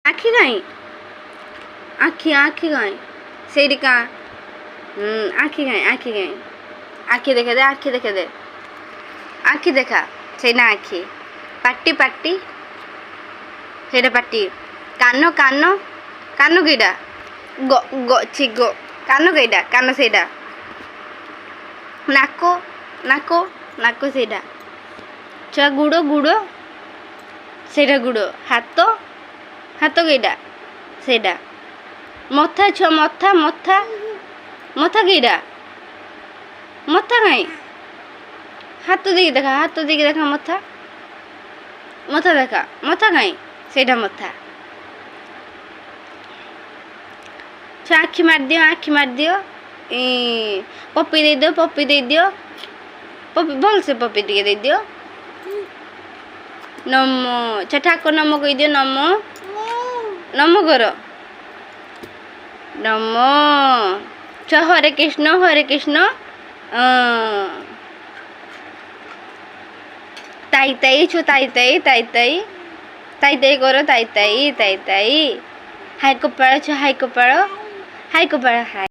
ଆଖି କାଇଁ ଆଖି କାଇଁ ସେଇଠି କା ଆଖି କାଇଁ ଆଖି ଦେଖେ ଦେ ଆଖି ଦେଖା ସେଇଟା ଆଖି ପାଟି ସେଇଟା ପାଟି କାନ କେଇଟା କାନ କେଇଟା କାନ ସେଇଟା ନାକ ସେଇଟା ଛୁଆ ଗୁଡ଼ ସେଇଟା ଗୁଡ଼ ହାତ କେଇଟା ସେଇଟା ମଥା ଛୁଆ ମଥା କେଇଟା ମଥା କାଇଁ ହାତ ଦେଇକି ଦେଖା ମଥା ଦେଖା ମଥା କାଇଁ ସେଇଟା ମଥା ଛୁଆ ଆଖି ମାରିଦିଅ ପପି ଦେଇଦିଅ ଭଲସେ ପପି ଟିକେ ଦେଇଦିଅ ନମ ଛୁଆ ଠାକୁର ନମ କହିଦିଅ ନମ କର ନମ ଛୁଆ ହରେ କୃଷ୍ଣ ତାଇ ଛୁଆ ତାଇ କର ତାଇ ହାଇ କପାଳ ଛୁଆ ହାଇ କପାଳ ହାଇ